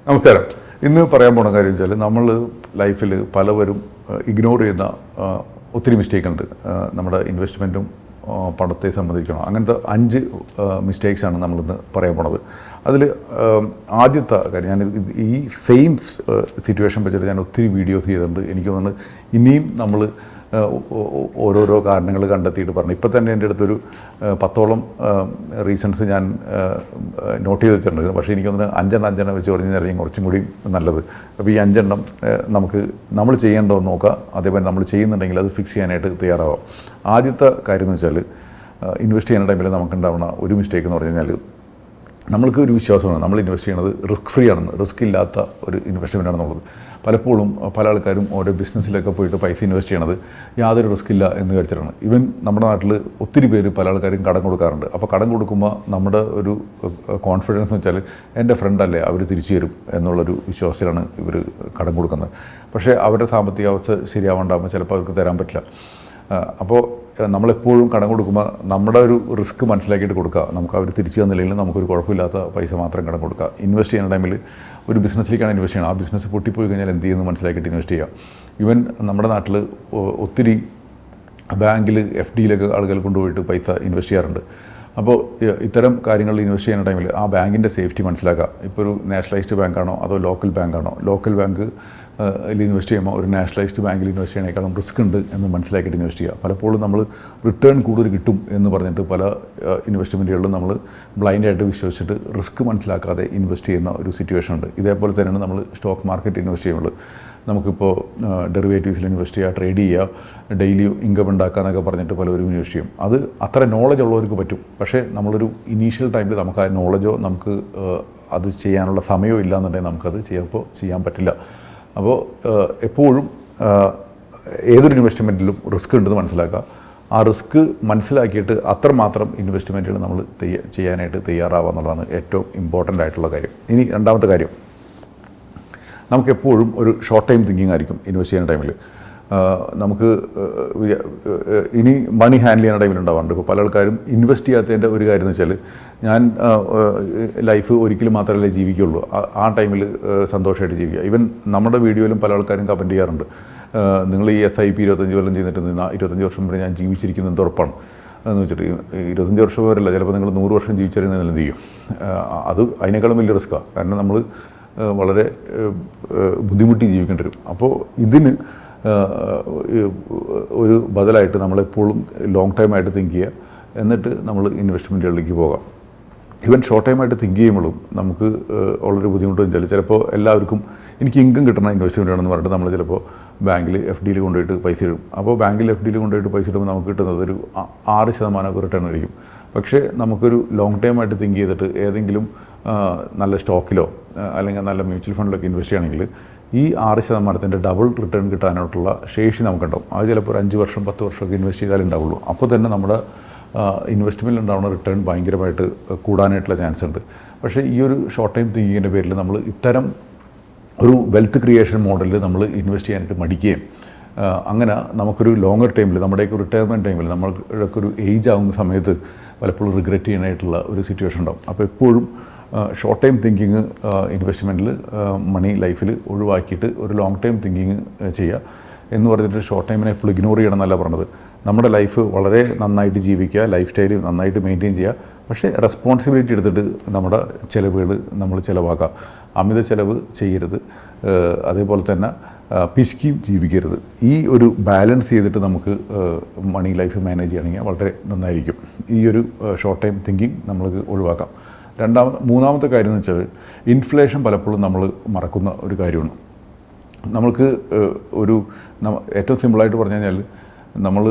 നമസ്കാരം. ഇന്ന് പറയാൻ പോണ കാര്യം വെച്ചാൽ നമ്മൾ ലൈഫിൽ പലവരും ഇഗ്നോർ ചെയ്യുന്ന ഒത്തിരി മിസ്റ്റേക്ക് ഉണ്ട്. നമ്മുടെ ഇൻവെസ്റ്റ്മെൻറ്റും പണത്തെ സംബന്ധിക്കണം. അങ്ങനത്തെ 5 മിസ്റ്റേക്സാണ് നമ്മളിന്ന് പറയാൻ പോണത്. അതിൽ ആദ്യത്തെ കാര്യം, ഞാൻ ഈ സെയിം സിറ്റുവേഷൻ വെച്ചിട്ട് ഞാൻ ഒത്തിരി വീഡിയോസ് ചെയ്തിട്ടുണ്ട്. എനിക്ക് തോന്നുന്നത് ഇനിയും നമ്മൾ ഓരോരോ കാരണങ്ങൾ കണ്ടെത്തിയിട്ട് പറഞ്ഞു. ഇപ്പം തന്നെ എൻ്റെ അടുത്തൊരു 10ഓളം റീസൺസ് ഞാൻ നോട്ട് ചെയ്ത് വെച്ചിട്ടുണ്ട്. പക്ഷേ എനിക്ക് തോന്നുന്നത് 5 വെച്ച് പറഞ്ഞാൽ കുറച്ചും കൂടി നല്ലത്. അപ്പോൾ ഈ 5 നമ്മൾ ചെയ്യേണ്ടതെന്ന് നോക്കുക. അതേപോലെ നമ്മൾ ചെയ്യുന്നുണ്ടെങ്കിൽ അത് ഫിക്സ് ചെയ്യാനായിട്ട് തയ്യാറാവാം. ആദ്യത്തെ കാര്യം എന്ന് വെച്ചാൽ, ഇൻവെസ്റ്റ് ചെയ്യുന്ന ടൈമിൽ നമുക്കുണ്ടാവുന്ന ഒരു മിസ്റ്റേക്ക് എന്ന് പറഞ്ഞു കഴിഞ്ഞാൽ, നമ്മൾക്ക് ഒരു വിശ്വാസമാണ് നമ്മൾ ഇൻവെസ്റ്റ് ചെയ്യുന്നത് റിസ്ക് ഫ്രീ ആണെന്ന്, റിസ്ക് ഇല്ലാത്ത ഒരു ഇൻവെസ്റ്റ്മെൻ്റ് ആണെന്നുള്ളത്. പലപ്പോഴും പല ആൾക്കാരും ഓരോ ബിസിനസ്സിലൊക്കെ പോയിട്ട് പൈസ ഇൻവെസ്റ്റ് ചെയ്യണത് യാതൊരു റിസ്ക് ഇല്ല എന്ന് വിചാരിച്ചിട്ടാണ്. ഈവൻ നമ്മുടെ നാട്ടിൽ ഒത്തിരി പേര് പല ആൾക്കാരും കടം കൊടുക്കാറുണ്ട്. അപ്പോൾ കടം കൊടുക്കുമ്പോൾ നമ്മുടെ ഒരു കോൺഫിഡൻസ് എന്ന് വെച്ചാൽ, എൻ്റെ ഫ്രണ്ടല്ലേ അവർ തിരിച്ചു തരും എന്നുള്ളൊരു വിശ്വാസത്തിലാണ് ഇവർ കടം കൊടുക്കുന്നത്. പക്ഷേ അവരുടെ സാമ്പത്തിക അവസ്ഥ ശരിയാവാണ്ടാകുമ്പോൾ ചിലപ്പോൾ അവർക്ക് തരാൻ പറ്റില്ല. അപ്പോൾ നമ്മളെപ്പോഴും കടം കൊടുക്കുമ്പോൾ നമ്മുടെ ഒരു റിസ്ക് മനസ്സിലാക്കിയിട്ട് കൊടുക്കുക. നമുക്ക് അവർ തിരിച്ചു തന്നില്ലെങ്കിൽ നമുക്കൊരു കുഴപ്പമില്ലാത്ത പൈസ മാത്രം കടം കൊടുക്കുക. ഇൻവെസ്റ്റ് ചെയ്യുന്ന ടൈമിൽ ഒരു ബിസിനസ്സിലേക്കാണ് ഇൻവെസ്റ്റ് ചെയ്യണം. ആ ബിസിനസ് പൊട്ടിപ്പോയി കഴിഞ്ഞാൽ എന്ത് ചെയ്യുമെന്ന് മനസ്സിലാക്കിയിട്ട് ഇൻവെസ്റ്റ് ചെയ്യുക. ഈവൻ നമ്മുടെ നാട്ടിൽ ഒത്തിരി ബാങ്കിൽ FDയിലൊക്കെ ആളുകൾ കൊണ്ടുപോയിട്ട് പൈസ ഇൻവെസ്റ്റ് ചെയ്യാറുണ്ട്. അപ്പോൾ ഇത്തരം കാര്യങ്ങളിൽ ഇൻവെസ്റ്റ് ചെയ്യുന്ന ടൈമിൽ ആ ബാങ്കിൻ്റെ സേഫ്റ്റി മനസ്സിലാക്കുക. ഇപ്പോൾ ഒരു നാഷണലൈസ്ഡ് ബാങ്കാണോ അതോ ലോക്കൽ ബാങ്കാണോ, ലോക്കൽ ബാങ്ക് ഇൻവെസ്റ്റ് ചെയ്യുമ്പോൾ ഒരു നാഷണലൈസ്ഡ് ബാങ്കിൽ ഇൻവെസ്റ്റ് ചെയ്യണേക്കാളും റിസ്ക് ഉണ്ട് എന്ന് മനസ്സിലാക്കിയിട്ട് ഇൻവെസ്റ്റ് ചെയ്യുക. പലപ്പോഴും നമ്മൾ റിട്ടേൺ കൂടുതൽ കിട്ടും എന്ന് പറഞ്ഞിട്ട് പല ഇൻവെസ്റ്റ്മെൻറ്റുകളിലും നമ്മൾ ബ്ലൈൻഡായിട്ട് വിശ്വസിച്ചിട്ട് റിസ്ക് മനസ്സിലാക്കാതെ ഇൻവെസ്റ്റ് ചെയ്യുന്ന ഒരു സിറ്റുവേഷൻ ഉണ്ട്. ഇതേപോലെ തന്നെയാണ് നമ്മൾ സ്റ്റോക്ക് മാർക്കറ്റ് ഇൻവെസ്റ്റ് ചെയ്യുന്നത്. നമുക്കിപ്പോൾ ഡെറിവേറ്റീവ്സിൽ ഇൻവെസ്റ്റ് ചെയ്യുക, ട്രേഡ് ചെയ്യുക, ഡെയിലി ഇൻകം ഉണ്ടാക്കാനൊക്കെ പറഞ്ഞിട്ട് പലരും ഇൻവെസ്റ്റ് ചെയ്യും. അത് അത്ര നോളജ് ഉള്ളവർക്ക് പറ്റും. പക്ഷേ നമ്മളൊരു ഇനീഷ്യൽ ടൈമിൽ നമുക്ക് ആ നോളജോ നമുക്ക് അത് ചെയ്യാനുള്ള സമയമോ ഇല്ലയെന്നുണ്ടെങ്കിൽ നമുക്കത് ചിലപ്പോൾ ചെയ്യാൻ പറ്റില്ല. അപ്പോൾ എപ്പോഴും ഏതൊരു ഇൻവെസ്റ്റ്മെൻറ്റിലും റിസ്ക് ഉണ്ടെന്ന് മനസ്സിലാക്കുക. ആ റിസ്ക് മനസ്സിലാക്കിയിട്ട് അത്രമാത്രം ഇൻവെസ്റ്റ്മെൻറ്റുകൾ നമ്മൾ ചെയ്യാനായിട്ട് തയ്യാറാവുക എന്നുള്ളതാണ് ഏറ്റവും ഇമ്പോർട്ടൻ്റ് ആയിട്ടുള്ള കാര്യം. ഇനി രണ്ടാമത്തെ കാര്യം, നമുക്കെപ്പോഴും ഒരു ഷോർട്ട് ടൈം തിങ്കിങ് ആയിരിക്കും ഇൻവെസ്റ്റ് ചെയ്യുന്ന ടൈമിൽ. നമുക്ക് ഇനി മണി ഹാൻഡിൽ ചെയ്യുന്ന ടൈമിൽ ഉണ്ടാവാറുണ്ട്. ഇപ്പോൾ പല ആൾക്കാരും ഇൻവെസ്റ്റ് ചെയ്യാത്തതിൻ്റെ ഒരു കാര്യം എന്ന് വെച്ചാൽ, ഞാൻ ലൈഫ് ഒരിക്കലും മാത്രമല്ലേ ജീവിക്കുള്ളൂ, ആ ടൈമിൽ സന്തോഷമായിട്ട് ജീവിക്കുക. ഈവൻ നമ്മുടെ വീഡിയോയിലും പല ആൾക്കാരും കമൻറ്റ് ചെയ്യാറുണ്ട്, നിങ്ങൾ ഈ SIP 25 കൊല്ലം ചെയ്തിട്ട് 25 വർഷം വരെ ഞാൻ ജീവിച്ചിരിക്കുന്നത് ഉറപ്പാണ് എന്ന് വെച്ചിട്ട്. 25 വർഷം വരെയല്ല, ചിലപ്പോൾ നിങ്ങൾ 100 വർഷം ജീവിച്ചിരുന്നതിൽ എന്ത് ചെയ്യും? അത് അതിനേക്കാളും വലിയ റിസ്ക്കാണ്. കാരണം നമ്മൾ വളരെ ബുദ്ധിമുട്ടി ജീവിക്കേണ്ടി വരും. അപ്പോൾ ഇതിന് ഒരു ബദലായിട്ട് നമ്മളെപ്പോഴും ലോങ് ടൈമായിട്ട് തിങ്ക് ചെയ്യുക, എന്നിട്ട് നമ്മൾ ഇൻവെസ്റ്റ്മെൻറ്റുകളിലേക്ക് പോകാം. ഈവൻ ഷോർട്ട് ടൈമായിട്ട് തിങ്ക് ചെയ്യുമ്പോഴും നമുക്ക് വളരെ ബുദ്ധിമുട്ടെന്ന് വെച്ചാൽ, ചിലപ്പോൾ എല്ലാവർക്കും എനിക്ക് ഇൻകം കിട്ടുന്ന ഇൻവെസ്റ്റ്മെൻ്റ് ആണെന്ന് പറഞ്ഞിട്ട് നമ്മൾ ചിലപ്പോൾ ബാങ്കിൽ FDയിൽ കൊണ്ടുപോയിട്ട് പൈസ ഇടും. അപ്പോൾ ബാങ്കിൽ FDയിൽ കൊണ്ടുപോയിട്ട് പൈസ ഇടുമ്പോൾ നമുക്ക് കിട്ടുന്നത് ഒരു 6% റിട്ടേൺ ആയിരിക്കും. പക്ഷേ നമുക്കൊരു ലോങ് ടൈമായിട്ട് തിങ്ക് ചെയ്തിട്ട് ഏതെങ്കിലും നല്ല സ്റ്റോക്കിലോ അല്ലെങ്കിൽ നല്ല മ്യൂച്വൽ ഫണ്ടിലൊക്കെ ഇൻവെസ്റ്റ് ചെയ്യണമെങ്കിൽ ഈ 6% ഡബിൾ റിട്ടേൺ കിട്ടാനായിട്ടുള്ള ശേഷി നമുക്കുണ്ടാവും. അത് ചിലപ്പോൾ 5 വർഷം 10 വർഷമൊക്കെ ഇൻവെസ്റ്റ് ചെയ്താലേ ഉണ്ടാവുള്ളൂ. അപ്പോൾ തന്നെ നമ്മുടെ ഇൻവെസ്റ്റ്മെൻറ്റിൽ ഉണ്ടാവുന്ന റിട്ടേൺ ഭയങ്കരമായിട്ട് കൂടാനായിട്ടുള്ള ചാൻസ് ഉണ്ട്. പക്ഷേ ഈ ഒരു ഷോർട്ട് ടൈം തിങ്കിങ്ങിൻ്റെ പേരിൽ നമ്മൾ ഇത്തരം ഒരു വെൽത്ത് ക്രിയേഷൻ മോഡലിൽ നമ്മൾ ഇൻവെസ്റ്റ് ചെയ്യാനായിട്ട് മടിക്കുകയും, അങ്ങനെ നമുക്കൊരു ലോങ്ങർ ടൈമിൽ, നമ്മുടെയൊക്കെ റിട്ടയർമെൻറ്റ് ടൈമിൽ, നമ്മൾക്കൊക്കെ ഒരു ഏജ് ആകുന്ന സമയത്ത് പലപ്പോഴും റിഗ്രറ്റ് ചെയ്യാനായിട്ടുള്ള ഒരു സിറ്റുവേഷൻ ഉണ്ടാവും. അപ്പോൾ എപ്പോഴും ഷോർട്ട് ടൈം തിങ്കിങ് ഇൻവെസ്റ്റ്മെൻറ്റിൽ മണി ലൈഫിൽ ഒഴിവാക്കിയിട്ട് ഒരു ലോങ് ടൈം തിങ്കിങ് ചെയ്യുക എന്ന് പറഞ്ഞിട്ട് ഷോർട്ട് ടൈമിനെ എപ്പോഴും ഇഗ്നോർ ചെയ്യണം എന്നല്ല പറഞ്ഞത്. നമ്മുടെ ലൈഫ് വളരെ നന്നായിട്ട് ജീവിക്കുക, ലൈഫ് സ്റ്റൈൽ നന്നായിട്ട് മെയിൻറ്റെയിൻ ചെയ്യുക. പക്ഷേ റെസ്പോൺസിബിലിറ്റി എടുത്തിട്ട് നമ്മുടെ ചിലവുകൾ നമ്മൾ ചിലവാക്കുക. അമിത ചിലവ് ചെയ്യരുത്. അതേപോലെ തന്നെ പിശുക്കിയും ജീവിക്കരുത്. ഈ ഒരു ബാലൻസ് ചെയ്തിട്ട് നമുക്ക് മണി ലൈഫ് മാനേജ് ചെയ്യണമെങ്കിൽ വളരെ നന്നായിരിക്കും. ഈ ഒരു ഷോർട്ട് ടൈം തിങ്കിങ് നമ്മൾക്ക് ഒഴിവാക്കാം. മൂന്നാമത്തെ കാര്യം എന്ന് വെച്ചാൽ, ഇൻഫ്ലേഷൻ പലപ്പോഴും നമ്മൾ മറക്കുന്ന ഒരു കാര്യമാണ്. നമ്മൾക്ക് ഏറ്റവും സിമ്പിളായിട്ട് പറഞ്ഞു കഴിഞ്ഞാൽ, നമ്മൾ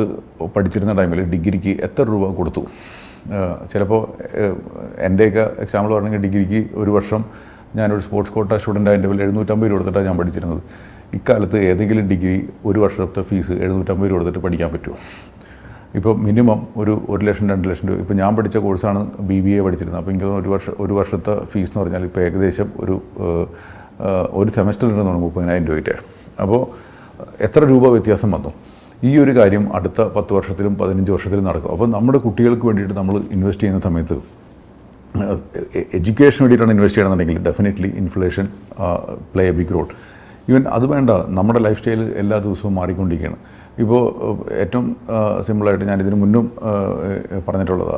പഠിച്ചിരുന്ന ടൈമിൽ ഡിഗ്രിക്ക് എത്ര രൂപ കൊടുത്തു? ചിലപ്പോൾ എൻ്റെയൊക്കെ എക്സാമ്പിൾ പറഞ്ഞെങ്കിൽ, ഡിഗ്രിക്ക് ഒരു വർഷം ഞാനൊരു സ്പോർട്സ് കോട്ട സ്റ്റുഡൻ്റ് ആയതിൻ്റെ പേരിൽ 750 രൂപ കൊടുത്തിട്ടാണ് ഞാൻ പഠിച്ചിരുന്നത്. ഇക്കാലത്ത് ഏതെങ്കിലും ഡിഗ്രി ഒരു വർഷത്തെ ഫീസ് 750 രൂപ കൊടുത്തിട്ട് പഠിക്കാൻ പറ്റുമോ? ഇപ്പോൾ മിനിമം ഒരു 1 ലക്ഷം 2 ലക്ഷം രൂപ. ഇപ്പോൾ ഞാൻ പഠിച്ച കോഴ്സാണ് BBA പഠിച്ചിരുന്നത്. അപ്പോൾ എനിക്ക് ഒരു വർഷത്തെ ഫീസ് എന്ന് പറഞ്ഞാൽ ഇപ്പോൾ ഏകദേശം ഒരു സെമസ്റ്ററിന് 30,000 രൂപയ്ക്ക്. അപ്പോൾ എത്ര രൂപ വ്യത്യാസം വന്നു? ഈ ഒരു കാര്യം അടുത്ത 10 വർഷത്തിലും 15 വർഷത്തിലും നടക്കും. അപ്പോൾ നമ്മുടെ കുട്ടികൾക്ക് വേണ്ടിയിട്ട് നമ്മൾ ഇൻവെസ്റ്റ് ചെയ്യുന്ന സമയത്ത് എഡ്യൂക്കേഷന് വേണ്ടിയിട്ടാണ് ഇൻവെസ്റ്റ് ചെയ്യണമെന്നുണ്ടെങ്കിൽ definitely inflation play a big role. Even അത് വേണ്ട, നമ്മുടെ ലൈഫ് സ്റ്റൈൽ എല്ലാ ദിവസവും മാറിക്കൊണ്ടിരിക്കുകയാണ്. ഇപ്പോൾ ഏറ്റവും സിമ്പിളായിട്ട് ഞാനിതിന് മുന്നും പറഞ്ഞിട്ടുള്ളത്,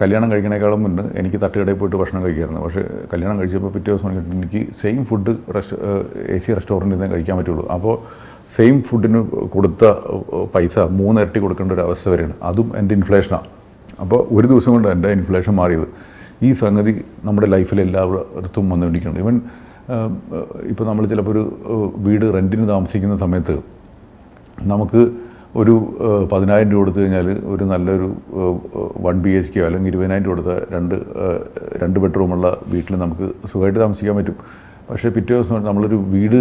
കല്യാണം കഴിക്കണേക്കാളും മുന്നേ എനിക്ക് തട്ടുകടയിൽ പോയിട്ട് ഭക്ഷണം കഴിക്കായിരുന്നു. പക്ഷേ കല്യാണം കഴിച്ചപ്പോൾ പിറ്റേ ദിവസം എനിക്ക് സെയിം ഫുഡ് AC റെസ്റ്റോറൻറ്റിൽ നിന്ന് കഴിക്കാൻ പറ്റുള്ളൂ. അപ്പോൾ സെയിം ഫുഡിന് കൊടുത്ത പൈസ 3 ഇരട്ടി കൊടുക്കേണ്ട ഒരു അവസ്ഥ വരെയാണ്. അതും എൻ്റെ ഇൻഫ്ലേഷനാണ്. അപ്പോൾ ഒരു ദിവസം കൊണ്ട് എൻ്റെ ഇൻഫ്ലേഷൻ മാറിയത്. ഈ സംഗതി നമ്മുടെ ലൈഫിൽ എല്ലായിടത്തും വന്നുകൊണ്ടിരിക്കുന്നുണ്ട്. ഈവൻ ഇപ്പോൾ നമ്മൾ ചിലപ്പോൾ ഒരു വീട് റെൻറ്റിന് താമസിക്കുന്ന സമയത്ത് നമുക്ക് ഒരു 10,000 രൂപ കൊടുത്തു കഴിഞ്ഞാൽ ഒരു നല്ലൊരു 1 BHK അല്ലെങ്കിൽ 20,000 രൂപ കൊടുത്ത 2 ബെഡ്റൂമുള്ള വീട്ടിൽ നമുക്ക് സുഖമായിട്ട് താമസിക്കാൻ പറ്റും. പക്ഷേ പിറ്റേ ദിവസം നമ്മളൊരു വീട്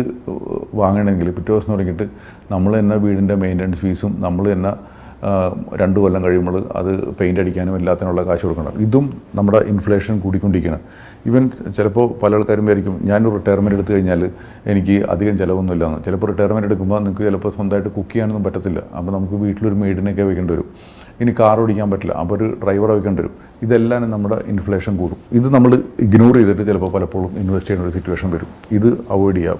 വാങ്ങണമെങ്കിൽ പിറ്റേ ദിവസം തുടങ്ങിയിട്ട് നമ്മൾ തന്നെ വീടിൻ്റെ മെയിൻ്റനൻസ് ഫീസും നമ്മൾ തന്നെ 2 കൊല്ലം കഴിയുമ്പോൾ അത് പെയിൻ്റ് അടിക്കാനും എല്ലാത്തിനുള്ള കാശ് കൊടുക്കണം. ഇതും നമ്മുടെ ഇൻഫ്ലേഷൻ കൂടിക്കൊണ്ടിരിക്കുകയാണ്. ഈവൻ ചിലപ്പോൾ പല ആൾക്കാരും വിചാരിക്കും ഞാനൊരു റിട്ടയർമെൻറ്റ് എടുത്തു കഴിഞ്ഞാൽ എനിക്ക് അധികം ചിലവൊന്നുമില്ലാന്ന്. ചിലപ്പോൾ റിട്ടയർമെൻറ്റ് എടുക്കുമ്പോൾ നിങ്ങൾക്ക് ചിലപ്പോൾ സ്വന്തമായിട്ട് കുക്ക് ചെയ്യാനൊന്നും പറ്റത്തില്ല. അപ്പോൾ നമുക്ക് വീട്ടിലൊരു മെയ്ഡിനൊക്കെ വെക്കേണ്ടി വരും. ഇനി കാർ ഓടിക്കാൻ പറ്റില്ല, അപ്പോൾ ഒരു ഡ്രൈവറെ വെക്കേണ്ടി വരും. ഇതെല്ലാം നമ്മുടെ ഇൻഫ്ലേഷൻ കൂടും. ഇത് നമ്മൾ ഇഗ്നോർ ചെയ്തിട്ട് ചിലപ്പോൾ പലപ്പോഴും ഇൻവെസ്റ്റ് ചെയ്യുന്ന ഒരു സിറ്റുവേഷൻ വരും. ഇത് അവോയ്ഡ് ചെയ്യുക.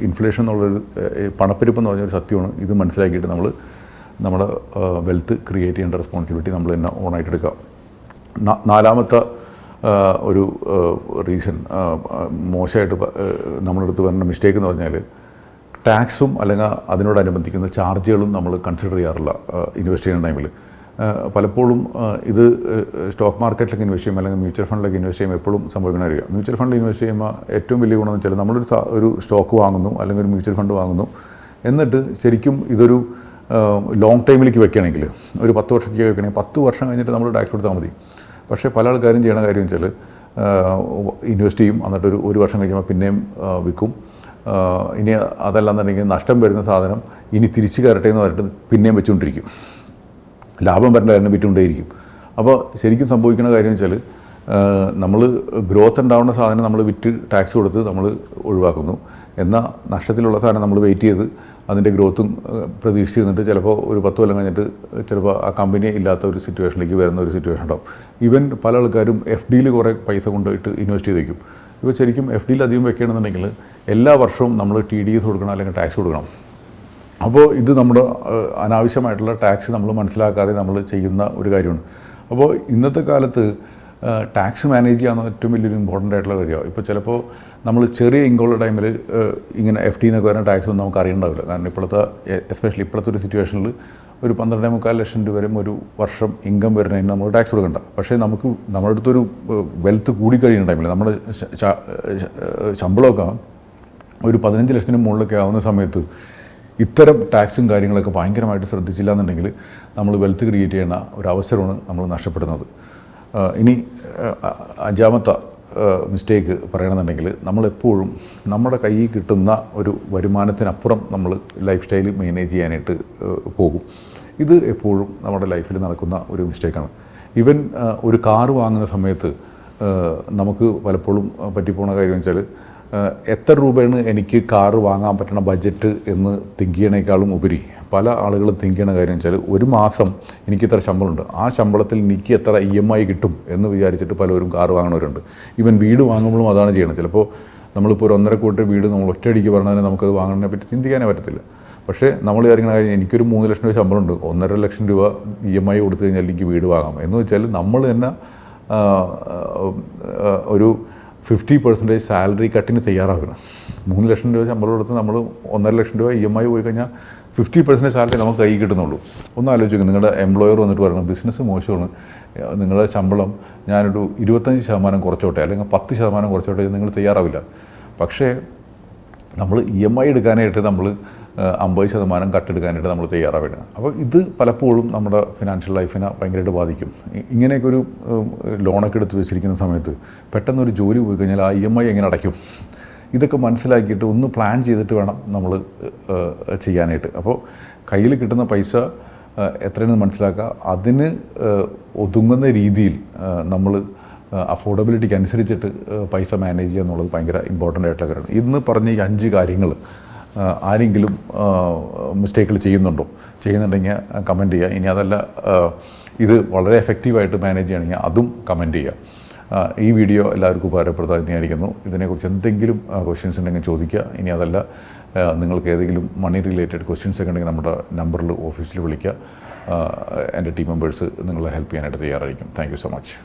ഇൻഫ്ലേഷൻ എന്നുള്ളൊരു പണപ്പെരുപ്പം എന്ന് പറഞ്ഞൊരു സത്യമാണ്. ഇത് മനസ്സിലാക്കിയിട്ട് നമ്മൾ നമ്മുടെ വെൽത്ത് ക്രിയേറ്റ് ചെയ്യേണ്ട റെസ്പോൺസിബിലിറ്റി നമ്മൾ തന്നെ ഓണായിട്ട് എടുക്കുക. 4ാമത്തെ ഒരു റീസൺ മോശമായിട്ട് നമ്മുടെ അടുത്ത് വരുന്ന മിസ്റ്റേക്ക് എന്ന് പറഞ്ഞാൽ ടാക്സും അല്ലെങ്കിൽ അതിനോടനുബന്ധിക്കുന്ന ചാർജുകളും നമ്മൾ കൺസിഡർ ചെയ്യാറില്ല ഇൻവെസ്റ്റ് ചെയ്യുന്ന ടൈമിൽ. പലപ്പോഴും ഇത് സ്റ്റോക്ക് മാർക്കറ്റിലൊക്കെ ഇൻവെസ്റ്റ് ചെയ്യുമ്പോൾ അല്ലെങ്കിൽ മ്യൂച്വൽ ഫണ്ടിലൊക്കെ ഇൻവെസ്റ്റ് ചെയ്യുമ്പോൾ എപ്പോഴും സംഭവിക്കുന്ന അറിയാം. മ്യൂച്വൽ ഫണ്ടിൽ ഇൻവെസ്റ്റ് ചെയ്യുമ്പോൾ ഏറ്റവും വലിയ ഗുണമെന്ന് വെച്ചാൽ നമ്മളൊരു സ്റ്റോക്ക് വാങ്ങുന്നു അല്ലെങ്കിൽ ഒരു മ്യൂച്വൽ ഫണ്ട് വാങ്ങുന്നു, എന്നിട്ട് ശരിക്കും ഇതൊരു ലോങ് ടൈമിലേക്ക് വെക്കുകയാണെങ്കിൽ ഒരു 10 വർഷത്തേക്ക് വെക്കണമെങ്കിൽ 10 വർഷം കഴിഞ്ഞിട്ട് നമ്മൾ ടാക്സ് കൊടുത്താൽ മതി. പക്ഷേ പല ആൾക്കാരും ചെയ്യണ കാര്യം വെച്ചാൽ ഇൻവെസ്റ്റ് ചെയ്യും, എന്നിട്ട് ഒരു വർഷം കഴിയുമ്പോൾ പിന്നെയും വിൽക്കും. ഇനി അതല്ലാന്നുണ്ടെങ്കിൽ നഷ്ടം വരുന്ന സാധനം ഇനി തിരിച്ച് കയറട്ടെ എന്ന് പറഞ്ഞിട്ട് പിന്നെയും വെച്ചുകൊണ്ടിരിക്കും. ലാഭം വരേണ്ട കാര്യം വിറ്റുകൊണ്ടേയിരിക്കും. അപ്പോൾ ശരിക്കും സംഭവിക്കുന്ന കാര്യം വെച്ചാൽ നമ്മൾ ഗ്രോത്ത് ഉണ്ടാവുന്ന സാധനം നമ്മൾ വിറ്റ് ടാക്സ് കൊടുത്ത് നമ്മൾ ഒഴിവാക്കുന്നു. എന്നാൽ നഷ്ടത്തിലുള്ള സാധനം നമ്മൾ വെയിറ്റ് ചെയ്ത് അതിൻ്റെ ഗ്രോത്തും പ്രതീക്ഷിച്ച് നിന്നിട്ട് ചിലപ്പോൾ ഒരു 10 കൊല്ലം കഴിഞ്ഞിട്ട് ചിലപ്പോൾ ആ കമ്പനി ഇല്ലാത്ത ഒരു സിറ്റുവേഷനിലേക്ക് വരുന്ന ഒരു സിറ്റുവേഷൻ ഉണ്ടാവും. ഈവൻ പല ആൾക്കാരും FDയിൽ കുറേ പൈസ കൊണ്ടുപോയിട്ട് ഇൻവെസ്റ്റ് ചെയ്ത് വയ്ക്കും. ഇപ്പോൾ ശരിക്കും FDയിൽ അധികം വെക്കുകയാണെന്നുണ്ടെങ്കിൽ എല്ലാ വർഷവും നമ്മൾ TDS കൊടുക്കണം അല്ലെങ്കിൽ ടാക്സ് കൊടുക്കണം. അപ്പോൾ ഇത് നമ്മുടെ അനാവശ്യമായിട്ടുള്ള ടാക്സ് നമ്മൾ മനസ്സിലാക്കാതെ നമ്മൾ ചെയ്യുന്ന ഒരു കാര്യമാണ്. അപ്പോൾ ഇന്നത്തെ കാലത്ത് ടാക്സ് മാനേജ് ചെയ്യാവുന്ന ഏറ്റവും വലിയൊരു ഇമ്പോർട്ടൻ്റ് ആയിട്ടുള്ള കാര്യമാണ്. ഇപ്പോൾ ചിലപ്പോൾ നമ്മൾ ചെറിയ ഇൻകമുള്ള ടൈമിൽ ഇങ്ങനെ FD എന്നൊക്കെ വരുന്ന ടാക്സ് ഒന്നും നമുക്ക് അറിയണ്ടാവില്ല. കാരണം എസ്പെഷ്യലി ഇപ്പോഴത്തെ ഒരു സിറ്റുവേഷനിൽ ഒരു 12.25 ലക്ഷം രൂപ വരെ ഒരു വർഷം ഇൻകം വരുന്നതിന് നമ്മൾ ടാക്സ് കൊടുക്കണ്ട. പക്ഷേ നമ്മുടെ അടുത്തൊരു വെൽത്ത് കൂടിക്കഴിയുന്ന ടൈമിൽ നമ്മുടെ ശമ്പളമൊക്കെ ഒരു 15 ലക്ഷത്തിന് മുകളിലൊക്കെ ആവുന്ന സമയത്ത് ഇത്തരം ടാക്സും കാര്യങ്ങളൊക്കെ ഭയങ്കരമായിട്ട് ശ്രദ്ധിച്ചില്ല എന്നുണ്ടെങ്കിൽ നമ്മൾ വെൽത്ത് ക്രിയേറ്റ് ചെയ്യുന്ന ഒരു അവസരമാണ് നമ്മൾ നഷ്ടപ്പെടുന്നത്. ഇനി 5ാമത്തെ മിസ്റ്റേക്ക് പറയണമെന്നുണ്ടെങ്കിൽ നമ്മളെപ്പോഴും നമ്മുടെ കയ്യിൽ കിട്ടുന്ന ഒരു വരുമാനത്തിനപ്പുറം നമ്മൾ ലൈഫ് സ്റ്റൈൽ മാനേജ് ചെയ്യാനായിട്ട് പോകും. ഇത് എപ്പോഴും നമ്മുടെ ലൈഫിൽ നടക്കുന്ന ഒരു മിസ്റ്റേക്കാണ്. ഈവൻ ഒരു കാറ് വാങ്ങുന്ന സമയത്ത് നമുക്ക് പലപ്പോഴും പറ്റിപ്പോണ കാര്യം വെച്ചാൽ എത്ര രൂപയാണ് എനിക്ക് കാറ് വാങ്ങാൻ പറ്റുന്ന ബഡ്ജറ്റ് എന്ന് തിങ്ക് ചെയ്യണേക്കാളും ഉപരി പല ആളുകളും തിങ്ക് ചെയ്യണ കാര്യം വെച്ചാൽ ഒരു മാസം എനിക്ക് ഇത്ര ശമ്പളമുണ്ട്, ആ ശമ്പളത്തിൽ എനിക്ക് എത്ര EMI കിട്ടും എന്ന് വിചാരിച്ചിട്ട് പലരും കാറ് വാങ്ങണവരുണ്ട്. ഈവൻ വീട് വാങ്ങുമ്പോഴും അതാണ് ചെയ്യണം. ചിലപ്പോൾ നമ്മളിപ്പോൾ ഒരു 1.5 കോടി വീട് നമ്മൾ ഒറ്റയടിക്ക് പറഞ്ഞാൽ നമുക്കത് വാങ്ങുന്നതിനെ പറ്റി ചിന്തിക്കാനേ പറ്റത്തില്ല. പക്ഷേ നമ്മൾ വിചാരിക്കുന്ന കാര്യം എനിക്കൊരു 3 ലക്ഷം രൂപ ശമ്പളമുണ്ട്, 1.5 ലക്ഷം രൂപ EMI കൊടുത്തു കഴിഞ്ഞാൽ എനിക്ക് വീട് വാങ്ങാം എന്ന് വെച്ചാൽ നമ്മൾ തന്നെ ഒരു 50% സാലറി കട്ടിന് തയ്യാറാക്കണം. 3 ലക്ഷം രൂപ ശമ്പളം കൊടുത്ത് നമ്മൾ 1.5 ലക്ഷം രൂപ EMI പോയി കഴിഞ്ഞാൽ 50% സാലറി നമുക്ക് കൈ കിട്ടുന്നുള്ളൂ. ഒന്ന് ആലോചിക്കും, നിങ്ങളുടെ എംപ്ലോയർ വന്നിട്ട് പറയണം ബിസിനസ് മോശമാണ്, നിങ്ങളുടെ ശമ്പളം ഞാനൊരു 25% കുറച്ചോട്ടെ അല്ലെങ്കിൽ 10% കുറച്ചോട്ടെ, നിങ്ങൾ തയ്യാറാവില്ല. പക്ഷേ നമ്മൾ EMI എടുക്കാനായിട്ട് നമ്മൾ 50% കട്ടെടുക്കാനായിട്ട് നമ്മൾ തയ്യാറാവുകയാണ്. അപ്പോൾ ഇത് പലപ്പോഴും നമ്മുടെ ഫിനാൻഷ്യൽ ലൈഫിനെ ഭയങ്കരമായിട്ട് ബാധിക്കും. ഇങ്ങനെയൊക്കെ ഒരു ലോണൊക്കെ എടുത്ത് വെച്ചിരിക്കുന്ന സമയത്ത് പെട്ടെന്നൊരു ജോലി പോയി കഴിഞ്ഞാൽ ആ EMI എങ്ങനെ അടയ്ക്കും? ഇതൊക്കെ മനസ്സിലാക്കിയിട്ട് ഒന്ന് പ്ലാൻ ചെയ്തിട്ട് വേണം നമ്മൾ ചെയ്യാനായിട്ട്. അപ്പോൾ കയ്യിൽ കിട്ടുന്ന പൈസ എത്രയാണെന്ന് മനസ്സിലാക്കുക, അതിന് ഒതുങ്ങുന്ന രീതിയിൽ നമ്മൾ അഫോർഡബിലിറ്റിക്ക് അനുസരിച്ചിട്ട് പൈസ മാനേജ് ചെയ്യുക എന്നുള്ളത് ഭയങ്കര ഇമ്പോർട്ടൻ്റ് ആയിട്ടുള്ള കാര്യമാണ്. ഇന്ന് പറഞ്ഞ ഈ 5 കാര്യങ്ങൾ ആരെങ്കിലും മിസ്റ്റേക്കുകൾ ചെയ്യുന്നുണ്ടെങ്കിൽ കമൻറ്റ് ചെയ്യുക. ഇനി അതല്ല ഇത് വളരെ എഫക്റ്റീവായിട്ട് മാനേജ് ചെയ്യണമെങ്കിൽ അതും കമൻറ്റ് ചെയ്യുക. ഈ വീഡിയോ എല്ലാവർക്കും ഉപകാരപ്രദമായിരിക്കുന്നു. ഇതിനെക്കുറിച്ച് എന്തെങ്കിലും ക്വസ്റ്റ്യൻസ് ഉണ്ടെങ്കിൽ ചോദിക്കുക. ഇനി അതല്ല, നിങ്ങൾക്ക് ഏതെങ്കിലും മണി റിലേറ്റഡ് ക്വസ്റ്റ്യൻസ് ഒക്കെ ഉണ്ടെങ്കിൽ നമ്മുടെ നമ്പറിൽ ഓഫീസിൽ വിളിക്കുക. എൻ്റെ ടീം മെമ്പേഴ്സ് നിങ്ങളെ ഹെൽപ്പ് ചെയ്യാനായിട്ട് തയ്യാറായിരിക്കും. Thank you so much.